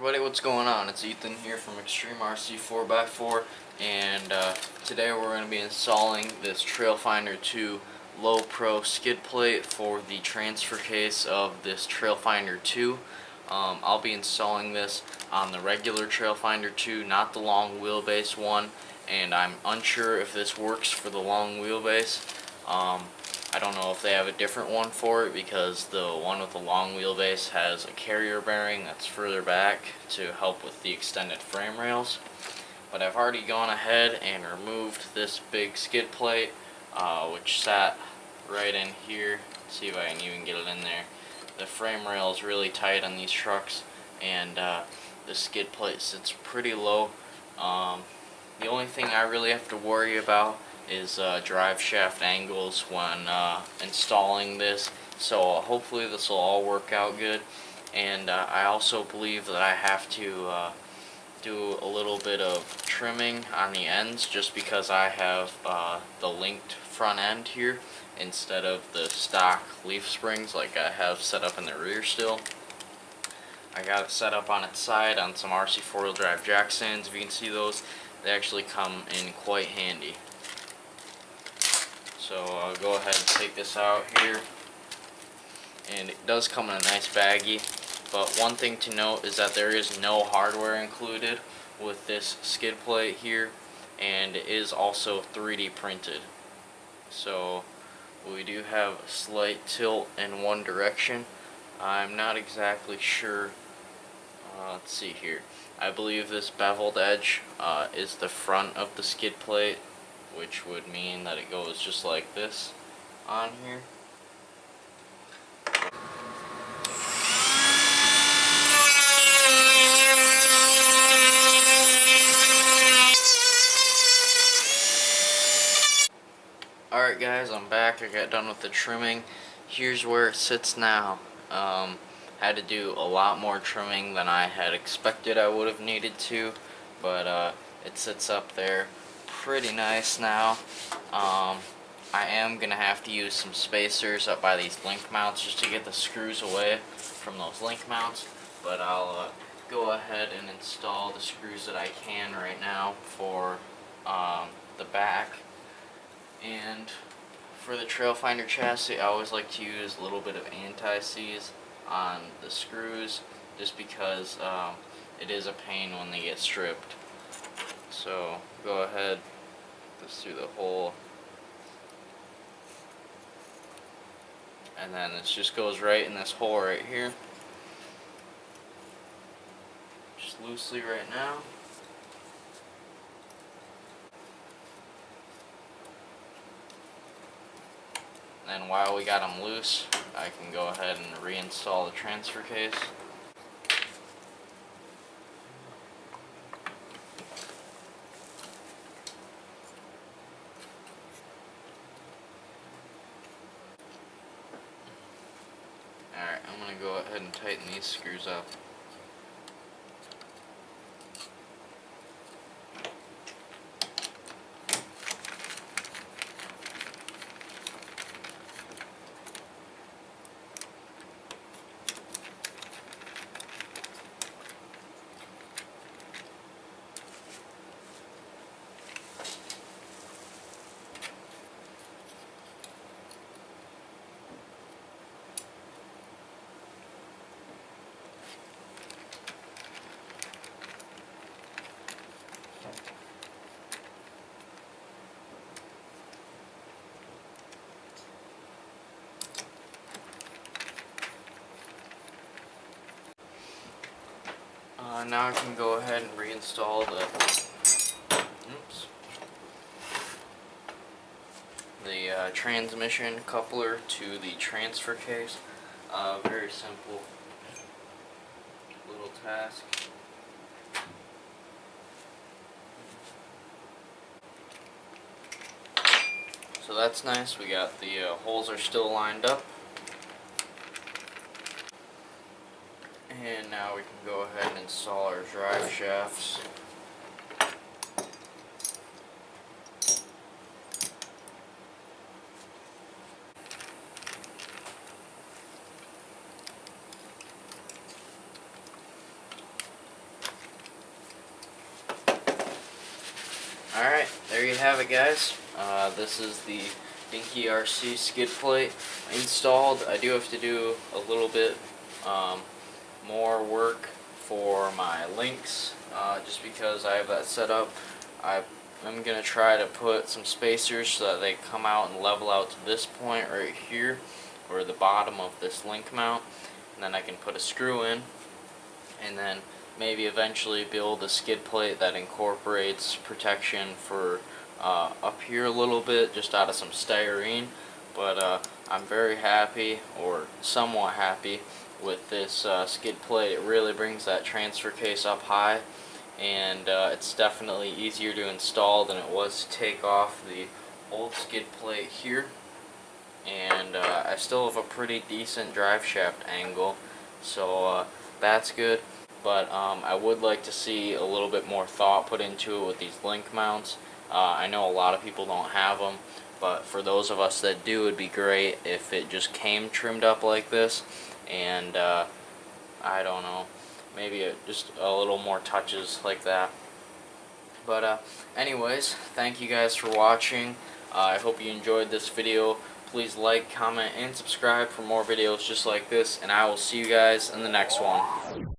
everybody, what's going on? It's Ethan here from Extreme RC 4x4, and today we're going to be installing this Trailfinder 2 Low Pro skid plate for the transfer case of this Trailfinder 2. I'll be installing this on the regular Trailfinder 2, not the long wheelbase one, and I'm unsure if this works for the long wheelbase. I don't know if they have a different one for it because the one with the long wheelbase has a carrier bearing that's further back to help with the extended frame rails. But I've already gone ahead and removed this big skid plate, which sat right in here. Let's see if I can even get it in there. The frame rail is really tight on these trucks, and the skid plate sits pretty low. The only thing I really have to worry about is drive shaft angles when installing this, so hopefully this will all work out good. And I also believe that I have to do a little bit of trimming on the ends, just because I have the linked front end here instead of the stock leaf springs like I have set up in the rear still. I got it set up on its side on some RC 4-wheel drive jack stands. If you can see those, they actually come in quite handy. So I'll go ahead and take this out here, and it does come in a nice baggie, but one thing to note is that there is no hardware included with this skid plate here, and it is also 3D printed. So we do have a slight tilt in one direction. I'm not exactly sure. Let's see here. I believe this beveled edge is the front of the skid plate, which would mean that it goes just like this on here. Alright guys, I'm back. I got done with the trimming. Here's where it sits now. Had to do a lot more trimming than I had expected I would have needed to, but it sits up there pretty nice now. I am going to have to use some spacers up by these link mounts just to get the screws away from those link mounts, but I'll go ahead and install the screws that I can right now for the back. And for the Trailfinder chassis, I always like to use a little bit of anti-seize on the screws, just because it is a pain when they get stripped. So go ahead, just through the hole, and then this just goes right in this hole right here, just loosely right now. And while we got them loose, I can go ahead and reinstall the transfer case. Alright, I'm going to go ahead and tighten these screws up. Now I can go ahead and reinstall the transmission coupler to the transfer case. Very simple little task. So that's nice. We got the holes are still lined up. And now we can go ahead and install our drive shafts. Alright, there you have it, guys. This is the Dinky RC skid plate installed. I do have to do a little bit more work for my links, just because I have that set up. I'm going to try to put some spacers so that they come out and level out to this point right here, or the bottom of this link mount, and then I can put a screw in, and then maybe eventually build a skid plate that incorporates protection for up here a little bit, just out of some styrene. But I'm very happy, or somewhat happy, with this skid plate. It really brings that transfer case up high, and it's definitely easier to install than it was to take off the old skid plate here. And I still have a pretty decent drive shaft angle, so that's good. But I would like to see a little bit more thought put into it with these link mounts. I know a lot of people don't have them, but for those of us that do, it'd be great if it just came trimmed up like this. And I don't know, maybe just a little more touches like that. But anyways, thank you guys for watching. I hope you enjoyed this video. Please like, comment, and subscribe for more videos just like this, and I will see you guys in the next one.